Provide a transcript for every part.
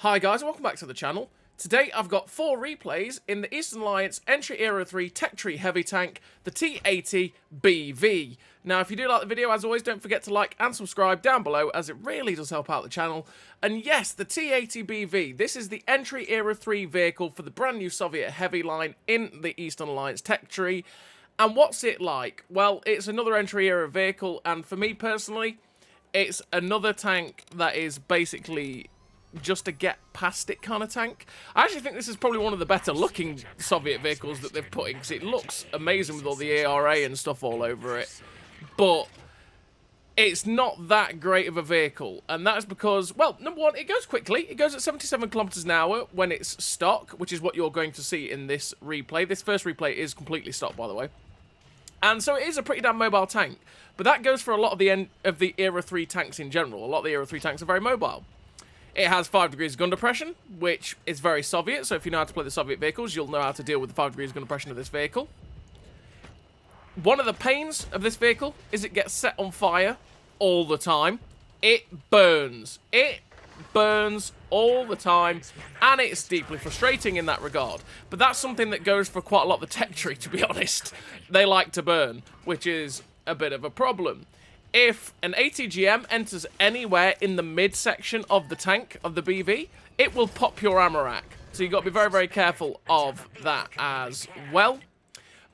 Hi guys, welcome back to the channel. Today I've got 4 replays in the Eastern Alliance Entry Era 3 Tech Tree Heavy Tank, the T-80BV. Now if you do like the video, as always, don't forget to like and subscribe down below, as it really does help out the channel. And yes, the T-80BV, this is the Entry Era 3 vehicle for the brand new Soviet heavy line in the Eastern Alliance Tech Tree. And what's it like? Well, it's another Entry Era vehicle, and for me personally, it's another tank that is basically just to get past it kind of tank. I actually think this is probably one of the better looking Soviet vehicles that they've put in, because it looks amazing with all the ARA and stuff all over it. But it's not that great of a vehicle, and that's because, well, number one, it goes quickly. It goes at 77 kilometers an hour when it's stock, which is what you're going to see in this replay. This first replay is completely stock, by the way. And so it is a pretty damn mobile tank. But that goes for a lot of the Era 3 tanks in general. A lot of the Era 3 tanks are very mobile. It has 5 degrees of gun depression, which is very Soviet, so if you know how to play the Soviet vehicles, you'll know how to deal with the 5 degrees of gun depression of this vehicle. One of the pains of this vehicle is it gets set on fire all the time. It burns. It burns all the time, and it's deeply frustrating in that regard. But that's something that goes for quite a lot of the tech tree, to be honest. They like to burn, which is a bit of a problem. If an ATGM enters anywhere in the midsection of the tank, of the BV, it will pop your ammo rack. So you've got to be very, very careful of that as well.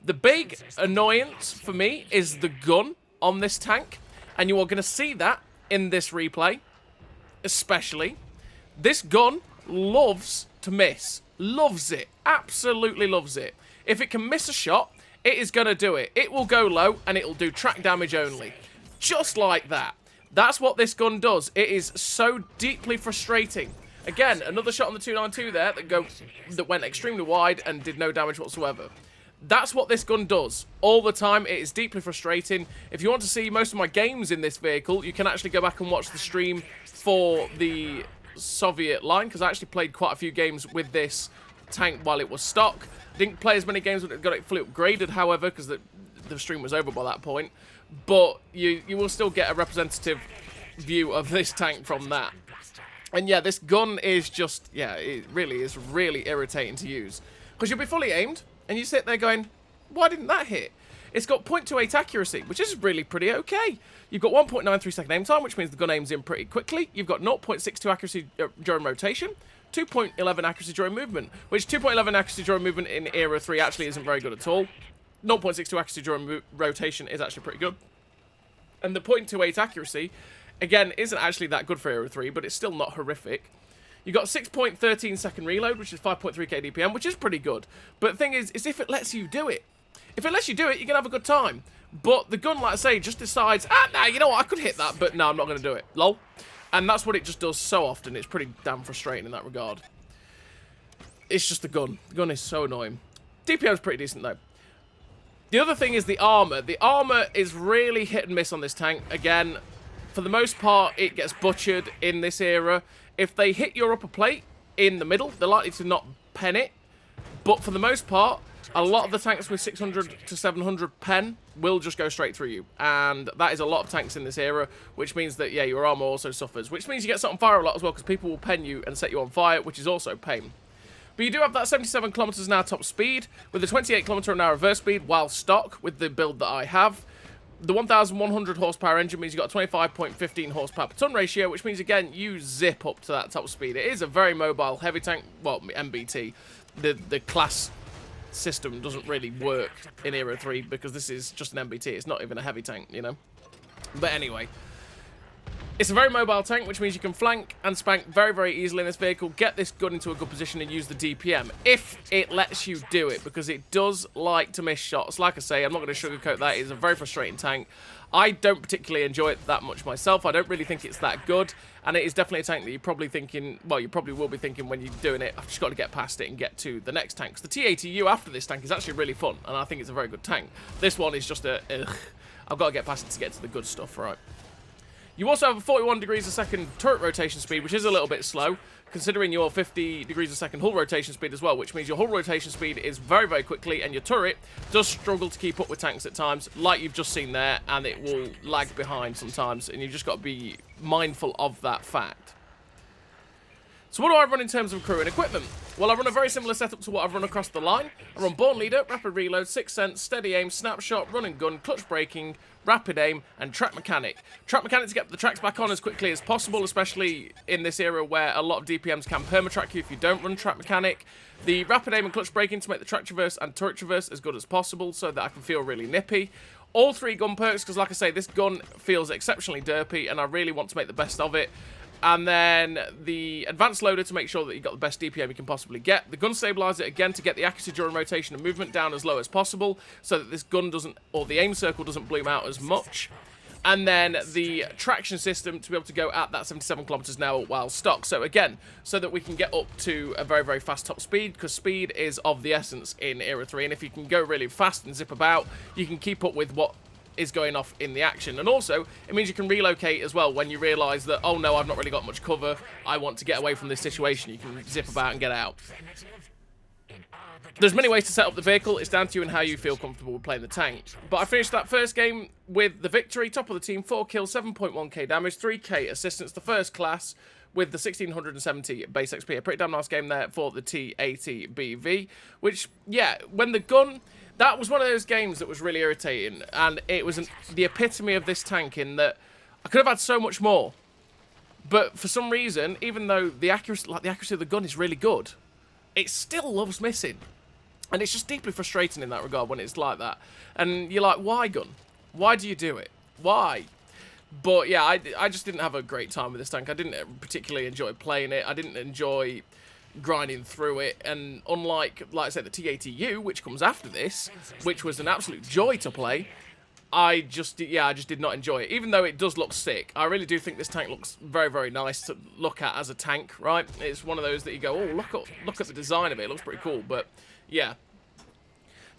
The big annoyance for me is the gun on this tank, and you are going to see that in this replay, especially. This gun loves to miss. Loves it. Absolutely loves it. If it can miss a shot, it is going to do it. It will go low, and it will do track damage only. Just like that. That's what this gun does. It is so deeply frustrating. Again, another shot on the 292 there that went extremely wide and did no damage whatsoever. That's what this gun does all the time. It is deeply frustrating. If you want to see most of my games in this vehicle, you can actually go back and watch the stream for the Soviet line, because I actually played quite a few games with this tank while it was stock. Didn't play as many games when it got it fully upgraded, however, because the stream was over by that point. But you will still get a representative view of this tank from that. And yeah, this gun is just, yeah, it really is really irritating to use. Because you'll be fully aimed, and you sit there going, why didn't that hit? It's got 0.28 accuracy, which is really pretty okay. You've got 1.93 second aim time, which means the gun aims in pretty quickly. You've got 0.62 accuracy during rotation, 2.11 accuracy during movement, which 2.11 accuracy during movement in Era 3 actually isn't very good at all. 0.62 accuracy during rotation is actually pretty good. And the 0.28 accuracy, again, isn't actually that good for Era 3, but it's still not horrific. You've got 6.13 second reload, which is 5.3k DPM, which is pretty good. But the thing is if it lets you do it. If it lets you do it, you're going to have a good time. But the gun, like I say, just decides, nah, you know what, I could hit that, but no, I'm not going to do it. Lol. And that's what it just does so often. It's pretty damn frustrating in that regard. It's just the gun. The gun is so annoying. DPM is pretty decent, though. The other thing is the armor. The armor is really hit and miss on this tank. Again, for the most part, it gets butchered in this era. If they hit your upper plate in the middle, they're likely to not pen it. But for the most part, a lot of the tanks with 600 to 700 pen will just go straight through you. And that is a lot of tanks in this era, which means that, yeah, your armor also suffers. Which means you get set on fire a lot as well, because people will pen you and set you on fire, which is also pain. But you do have that 77 kilometers an hour top speed, with a 28 kilometer an hour reverse speed, while stock, with the build that I have. The 1,100 horsepower engine means you've got a 25.15 horsepower per ton ratio, which means, again, you zip up to that top speed. It is a very mobile heavy tank, well, MBT. The class system doesn't really work in Era 3, because this is just an MBT. It's not even a heavy tank, you know? But anyway, it's a very mobile tank, which means you can flank and spank very, very easily in this vehicle, get this gun into a good position and use the DPM, if it lets you do it, because it does like to miss shots. Like I say, I'm not going to sugarcoat that. It's a very frustrating tank. I don't particularly enjoy it that much myself. I don't really think it's that good, and it is definitely a tank that you're probably thinking, well, you probably will be thinking when you're doing it, I've just got to get past it and get to the next tank. The T-80U after this tank is actually really fun, and I think it's a very good tank. This one is just a, I've got to get past it to get to the good stuff, right? You also have a 41 degrees a second turret rotation speed, which is a little bit slow, considering your 50 degrees a second hull rotation speed as well, which means your hull rotation speed is very, very quickly, and your turret does struggle to keep up with tanks at times, like you've just seen there, and it will lag behind sometimes, and you've just got to be mindful of that fact. So what do I run in terms of crew and equipment? Well, I run a very similar setup to what I've run across the line. I run Born Leader, Rapid Reload, Sixth Sense, Steady Aim, Snapshot, Run and Gun, Clutch Braking, Rapid Aim, and Track Mechanic. Track Mechanic to get the tracks back on as quickly as possible, especially in this era where a lot of DPMs can perma-track you if you don't run Track Mechanic. The Rapid Aim and Clutch Braking to make the track traverse and turret traverse as good as possible so that I can feel really nippy. All 3 gun perks, because like I say, this gun feels exceptionally derpy, and I really want to make the best of it. And then the advanced loader to make sure that you got the best DPM you can possibly get. The gun stabilizer, again, to get the accuracy during rotation and movement down as low as possible, so that this gun doesn't, or the aim circle doesn't bloom out as much. And then the traction system to be able to go at that 77 kilometers an hour while stock. So again, so that we can get up to a very, very fast top speed, because speed is of the essence in Era 3. And if you can go really fast and zip about, you can keep up with what is going off in the action. And also, it means you can relocate as well when you realise that, oh no, I've not really got much cover, I want to get away from this situation. You can zip about and get out. There's many ways to set up the vehicle. It's down to you and how you feel comfortable with playing the tank. But I finished that first game with the victory. Top of the team, 4 kills, 7.1k damage, 3k assistance, the first class with the 1670 base XP. A pretty damn nice game there for the T-80BV, which, yeah, when the gun... That was one of those games that was really irritating, and it was the epitome of this tank in that I could have had so much more. But for some reason, even though the accuracy of the gun is really good, it still loves missing. And it's just deeply frustrating in that regard when it's like that. And you're like, why, gun? Why do you do it? Why? But yeah, I just didn't have a great time with this tank. I didn't particularly enjoy playing it. I didn't enjoy grinding through it, and unlike, like I said, the T-80U, which comes after this, which was an absolute joy to play, I just did not enjoy it, even though it does look sick. I really do think this tank looks very, very nice to look at as a tank, right? It's one of those that you go, oh, look at the design of it, it looks pretty cool, but yeah.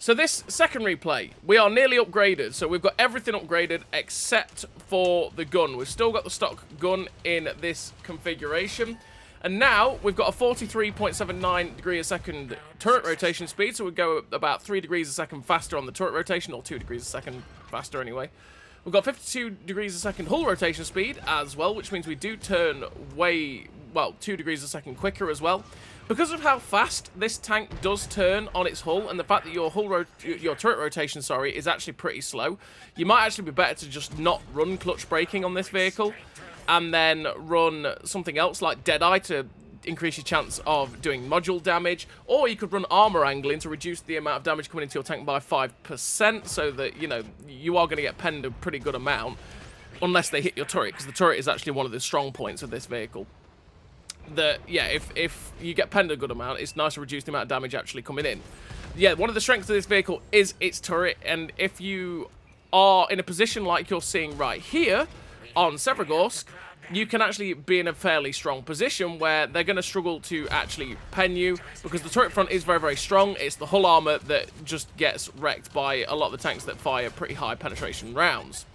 So this second replay, we are nearly upgraded, so we've got everything upgraded except for the gun. We've still got the stock gun in this configuration. And now, we've got a 43.79 degree a second turret rotation speed, so we go about 3 degrees a second faster on the turret rotation, or 2 degrees a second faster anyway. We've got 52 degrees a second hull rotation speed as well, which means we do turn way, well, 2 degrees a second quicker as well. Because of how fast this tank does turn on its hull, and the fact that your turret rotation, sorry, is actually pretty slow, you might actually be better to just not run clutch braking on this vehicle, and then run something else like Deadeye to increase your chance of doing module damage, or you could run Armour angling to reduce the amount of damage coming into your tank by 5%, so that, you know, you are going to get penned a pretty good amount, unless they hit your turret, because the turret is actually one of the strong points of this vehicle. That, yeah, if you get penned a good amount, it's nice to reduce the amount of damage actually coming in. Yeah, one of the strengths of this vehicle is its turret, and if you are in a position like you're seeing right here, on Severogorsk, you can actually be in a fairly strong position where they're going to struggle to actually pen you, because the turret front is very, very strong. It's the hull armor that just gets wrecked by a lot of the tanks that fire pretty high penetration rounds.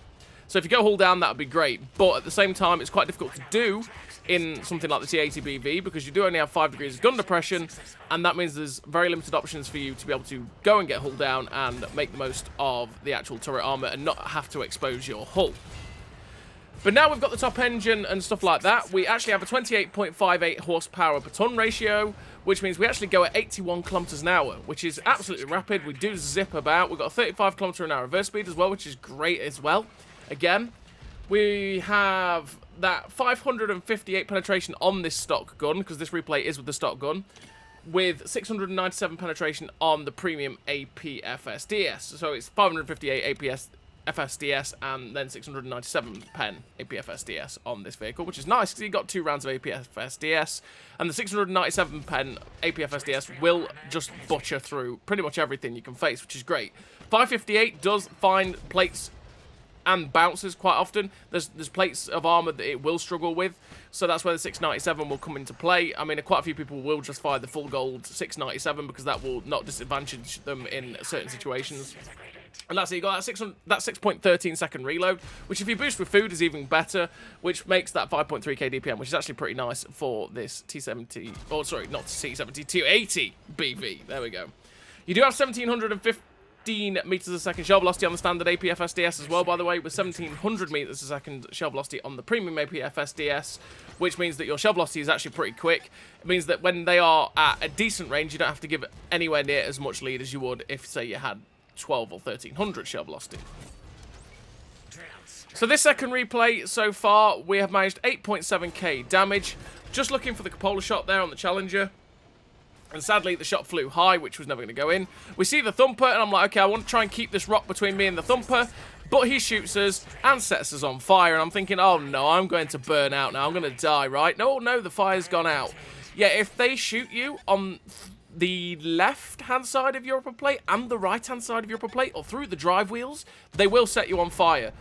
So if you go hull down, that would be great, but at the same time, it's quite difficult to do in something like the T-80BV, because you do only have 5 degrees of gun depression, and that means there's very limited options for you to be able to go and get hull down and make the most of the actual turret armor and not have to expose your hull. But now we've got the top engine and stuff like that, we actually have a 28.58 horsepower per ton ratio, which means we actually go at 81 kilometers an hour, which is absolutely rapid. We do zip about. We've got a 35 kilometer an hour reverse speed as well, which is great as well. Again, we have that 558 penetration on this stock gun, because this replay is with the stock gun, with 697 penetration on the premium APFSDS. So it's 558 FSDS and then 697 pen APFSDS on this vehicle, which is nice because you got 2 rounds of APFSDS, and the 697 pen APFSDS will just butcher through pretty much everything you can face, which is great. 558 does find plates and bounces quite often. There's plates of armor that it will struggle with, so that's where the 697 will come into play. I mean, quite a few people will just fire the full gold 697 because that will not disadvantage them in certain situations. And that's it, you got that 6.13 second reload, which if you boost with food is even better, which makes that 5.3k DPM, which is actually pretty nice for this T70, oh sorry, not T70, T80BV, there we go. You do have 1750 15 meters a second shell velocity on the standard APFSDS as well, by the way, with 1700 meters a second shell velocity on the premium APFSDS, which means that your shell velocity is actually pretty quick. It means that when they are at a decent range, you don't have to give it anywhere near as much lead as you would if, say, you had 12 or 1300 shell velocity. So this second replay, so far, we have managed 8.7k damage. Just looking for the cupola shot there on the Challenger. And sadly, the shot flew high, which was never going to go in. We see the Thumper, and I'm like, okay, I want to try and keep this rock between me and the Thumper. But he shoots us and sets us on fire. And I'm thinking, oh no, I'm going to burn out now. I'm going to die, right? No, the fire's gone out. Yeah, if they shoot you on the left-hand side of your upper plate and the right-hand side of your upper plate, or through the drive wheels, they will set you on fire.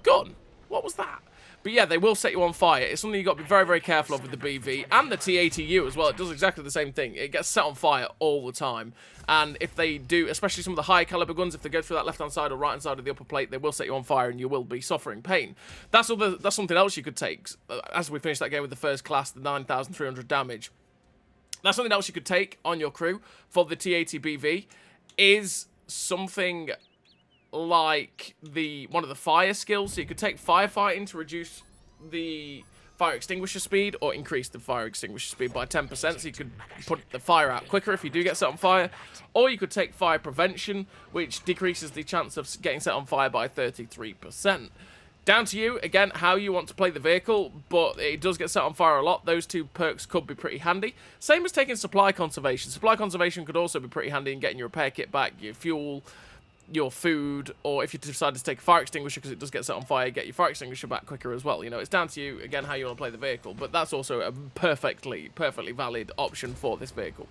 Gun. What was that? But yeah, they will set you on fire. It's something you've got to be very, very careful of with the BV and the T-80U as well. It does exactly the same thing. It gets set on fire all the time. And if they do, especially some of the high caliber guns, if they go through that left-hand side or right-hand side of the upper plate, they will set you on fire and you will be suffering pain. That's something else you could take. As we finish that game with the first class, the 9,300 damage. That's something else you could take on your crew for the T-80BV is something like one of the fire skills. So you could take firefighting to reduce the fire extinguisher speed or increase the fire extinguisher speed by 10%, so you could put the fire out quicker if you do get set on fire. Or you could take fire prevention, which decreases the chance of getting set on fire by 33%. Down to you, again, how you want to play the vehicle, but it does get set on fire a lot. Those two perks could be pretty handy. Same as taking supply conservation. Supply conservation could also be pretty handy in getting your repair kit back, your fuel, your food, or if you decide to take a fire extinguisher because it does get set on fire, get your fire extinguisher back quicker as well. You know, it's down to you, again, how you want to play the vehicle, but that's also a perfectly valid option for this vehicle.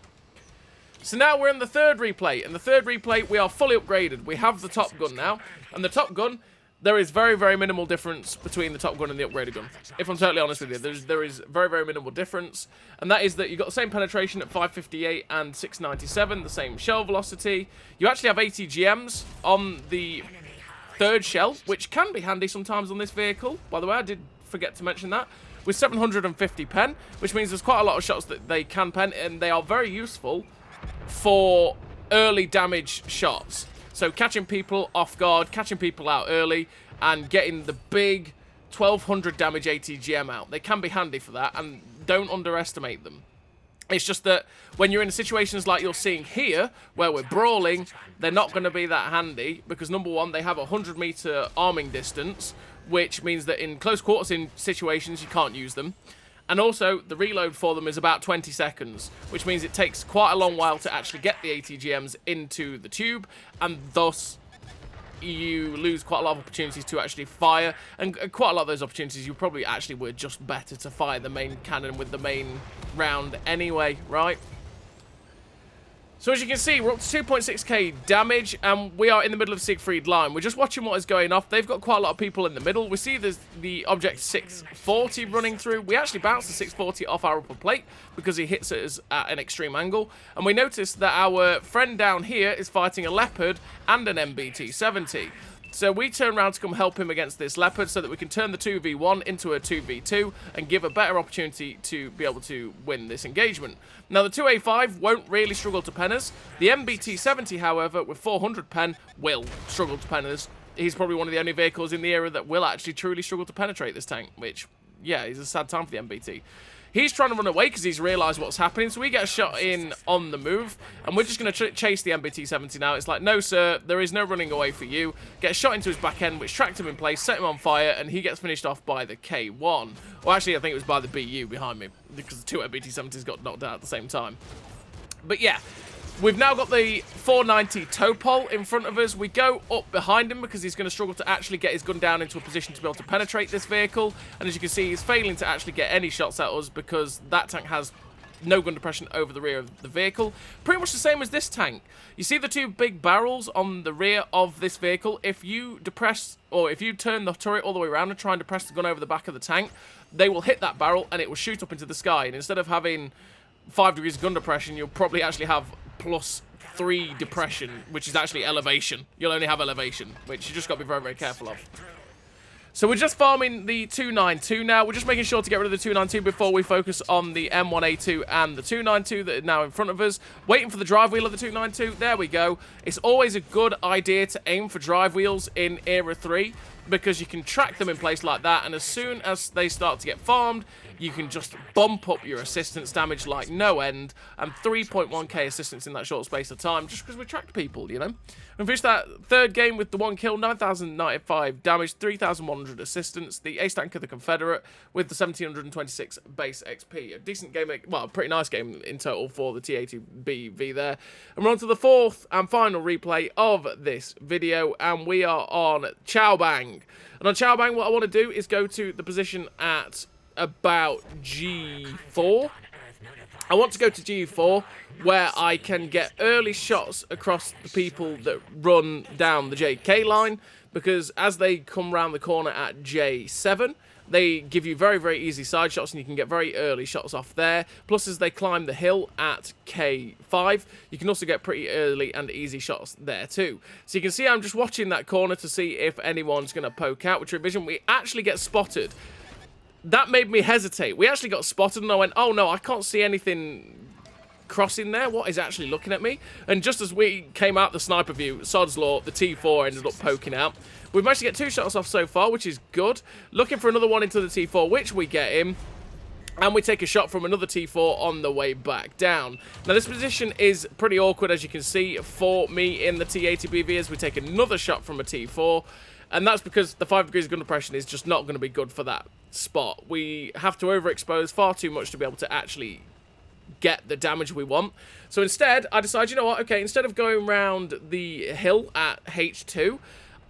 So now we're in the third replay. In the third replay, we are fully upgraded. We have the Top Gun now, and the Top Gun, there is very, very minimal difference between the Top Gun and the upgraded gun. If I'm totally honest with you, there is very, very minimal difference. And that is that you've got the same penetration at 558 and 697, the same shell velocity. You actually have ATGMs on the third shell, which can be handy sometimes on this vehicle. By the way, I did forget to mention that. With 750 pen, which means there's quite a lot of shots that they can pen, and they are very useful for early damage shots. So catching people off guard, catching people out early, and getting the big 1200 damage ATGM out. They can be handy for that, and don't underestimate them. It's just that when you're in situations like you're seeing here, where we're brawling, they're not going to be that handy, because number one, they have a 100-meter arming distance, which means that in close quarters in situations, you can't use them. And also, the reload for them is about 20 seconds, which means it takes quite a long while to actually get the ATGMs into the tube, and thus you lose quite a lot of opportunities to actually fire, and quite a lot of those opportunities you probably actually were just better to fire the main cannon with the main round anyway, right? So as you can see, we're up to 2.6k damage, and we are in the middle of Siegfried Line. We're just watching what is going off. They've got quite a lot of people in the middle. We see there's the object 640 running through. We actually bounce the 640 off our upper plate because he hits us at an extreme angle. And we notice that our friend down here is fighting a Leopard and an MBT-70. So we turn around to come help him against this Leopard so that we can turn the 2v1 into a 2v2 and give a better opportunity to be able to win this engagement. Now, the 2A5 won't really struggle to pen us. The MBT-70, however, with 400 pen, will struggle to pen us. He's probably one of the only vehicles in the area that will actually truly struggle to penetrate this tank, which, yeah, is a sad time for the MBT. He's trying to run away because he's realised what's happening, so we get a shot in on the move, and we're just going to chase the MBT-70 now. It's like, no, sir, there is no running away for you. Get a shot into his back end, which tracked him in place, set him on fire, and he gets finished off by the K1. Well, actually, I think it was by the BU behind me, because the two MBT-70s got knocked out at the same time. But yeah, we've now got the 490 tow pole in front of us. We go up behind him because he's going to struggle to actually get his gun down into a position to be able to penetrate this vehicle. And as you can see, he's failing to actually get any shots at us because that tank has no gun depression over the rear of the vehicle. Pretty much the same as this tank. You see the two big barrels on the rear of this vehicle? If you depress, or if you turn the turret all the way around and try and depress the gun over the back of the tank, they will hit that barrel and it will shoot up into the sky. And instead of having 5 degrees of gun depression, you'll probably actually have +3 depression, which is actually elevation. You'll only have elevation, which you just got to be very, very careful of. So we're just farming the 292 now. We're just making sure to get rid of the 292 before we focus on the M1A2 and the 292 that are now in front of us. Waiting for the drive wheel of the 292. There we go. It's always a good idea to aim for drive wheels in Era 3 because you can track them in place like that, and as soon as they start to get farmed, you can just bump up your assistance damage like no end, and 3.1k assistance in that short space of time just because we tracked people, you know. And finished that third game with the 1 kill, 9,095 damage, 3,100 assistance, the ace tank of the Confederate with the 1,726 base XP. A decent game, well, a pretty nice game in total for the T-80BV there. And we're on to the fourth and final replay of this video, and we are on Chow Bang. And on Chow Bang, what I want to do is go to the position at about G4. I want to go to G4 where I can get early shots across the people that run down the JK line, because as they come round the corner at J7, they give you very, very easy side shots, and you can get very early shots off there. Plus, as they climb the hill at K5, you can also get pretty early and easy shots there too. So you can see I'm just watching that corner to see if anyone's going to poke out with true vision. We actually get spotted. That made me hesitate. We actually got spotted, and I went, oh no, I can't see anything crossing there. What is actually looking at me? And just as we came out the sniper view, Sod's Law, the T4 ended up poking out. We've managed to get 2 shots off so far, which is good. Looking for another one into the T4, which we get him. And we take a shot from another T4 on the way back down. Now, this position is pretty awkward, as you can see, for me in the T-80BV, as we take another shot from a T4. And that's because the 5 degrees of gun depression is just not going to be good for that spot. We have to overexpose far too much to be able to actually get the damage we want. So instead, I decided, you know what, okay, instead of going around the hill at H2,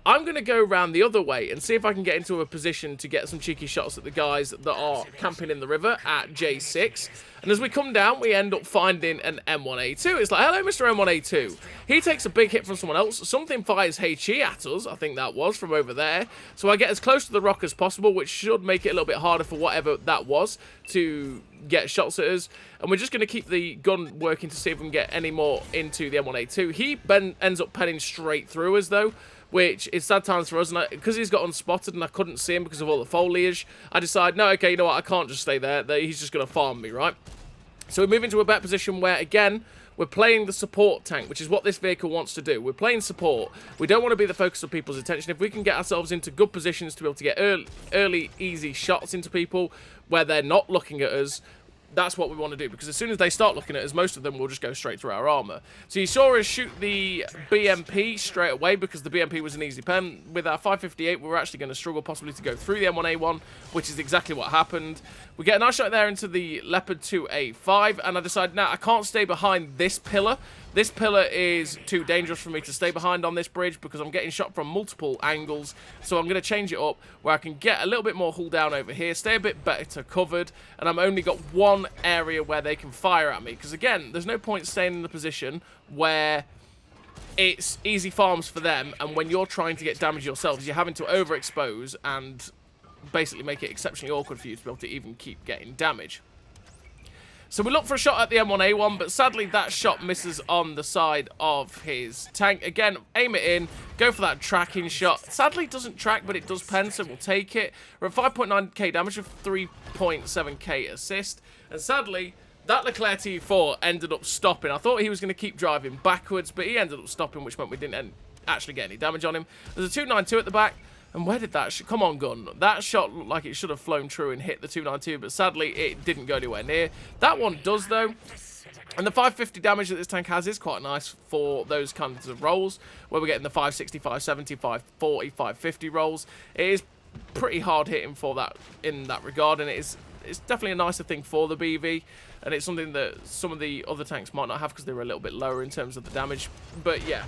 I'm going to go around the other way and see if I can get into a position to get some cheeky shots at the guys that are camping in the river at J6. And as we come down, we end up finding an M1A2. It's like, hello, Mr. M1A2. He takes a big hit from someone else. Something fires HE at us, I think that was, from over there. So I get as close to the rock as possible, which should make it a little bit harder for whatever that was to get shots at us. And we're just going to keep the gun working to see if we can get any more into the M1A2. He ends up penning straight through us, though, which is sad times for us, and because he's got unspotted and I couldn't see him because of all the foliage, I decide, no, okay, you know what, I can't just stay there. He's just going to farm me, right? So we move into a better position where, again, we're playing the support tank, which is what this vehicle wants to do. We're playing support. We don't want to be the focus of people's attention. If we can get ourselves into good positions to be able to get early easy shots into people where they're not looking at us, that's what we want to do, because as soon as they start looking at us, most of them will just go straight through our armor. So you saw us shoot the BMP straight away because the BMP was an easy pen. With our 558, we were actually going to struggle possibly to go through the M1A1, which is exactly what happened. We get a nice shot there into the Leopard 2A5, and I decided, now I can't stay behind this pillar. This pillar is too dangerous for me to stay behind on this bridge because I'm getting shot from multiple angles. So I'm going to change it up where I can get a little bit more hull down over here, stay a bit better covered, and I'm only got one area where they can fire at me. Because again, there's no point staying in the position where it's easy farms for them, and when you're trying to get damage yourselves, you're having to overexpose and basically make it exceptionally awkward for you to be able to even keep getting damage. So we look for a shot at the M1A1, but sadly that shot misses on the side of his tank. Again, aim it in, go for that tracking shot. Sadly it doesn't track, but it does pen, so we'll take it. We're at 5.9k damage with 3.7k assist. And sadly, that Leclerc T4 ended up stopping. I thought he was going to keep driving backwards, but he ended up stopping, which meant we didn't actually get any damage on him. There's a 292 at the back. And where did that come on, gun? That shot looked like it should have flown true and hit the 292, but sadly it didn't go anywhere near. That one does, though. And the 550 damage that this tank has is quite nice for those kinds of rolls, where we're getting the 560, 570, 540, 550 rolls. It is pretty hard hitting for that in that regard, and it's definitely a nicer thing for the BV, and it's something that some of the other tanks might not have because they were a little bit lower in terms of the damage. But yeah,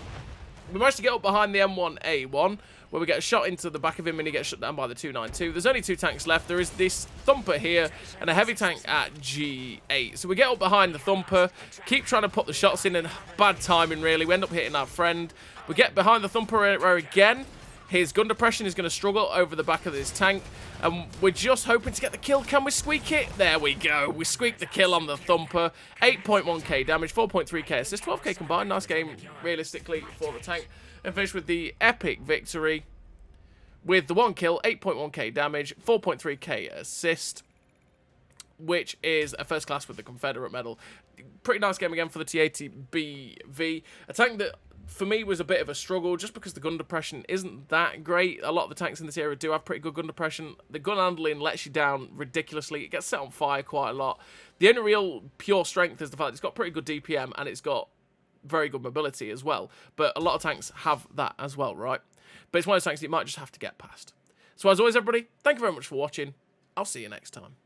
we managed to get up behind the M1A1, where we get a shot into the back of him and he gets shut down by the 292. There's only 2 tanks left. There is this Thumper here and a heavy tank at G8. So we get up behind the Thumper, keep trying to put the shots in, and bad timing really. We end up hitting our friend. We get behind the Thumper again. His gun depression is going to struggle over the back of this tank, and we're just hoping to get the kill. Can we squeak it? There we go. We squeaked the kill on the Thumper. 8.1k damage, 4.3k assist, 12k combined. Nice game, realistically, for the tank. And finish with the epic victory with the 1 kill, 8.1k damage, 4.3k assist, which is a first class with the Confederate medal. Pretty nice game again for the T-80BV. A tank that, for me, was a bit of a struggle just because the gun depression isn't that great. A lot of the tanks in this area do have pretty good gun depression. The gun handling lets you down ridiculously. It gets set on fire quite a lot. The only real pure strength is the fact that it's got pretty good DPM and it's got very good mobility as well. But a lot of tanks have that as well, right? But it's one of those tanks that you might just have to get past. So as always, everybody, thank you very much for watching. I'll see you next time.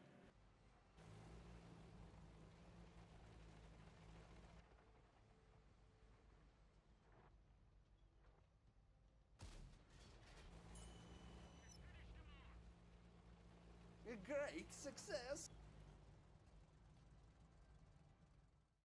A great success!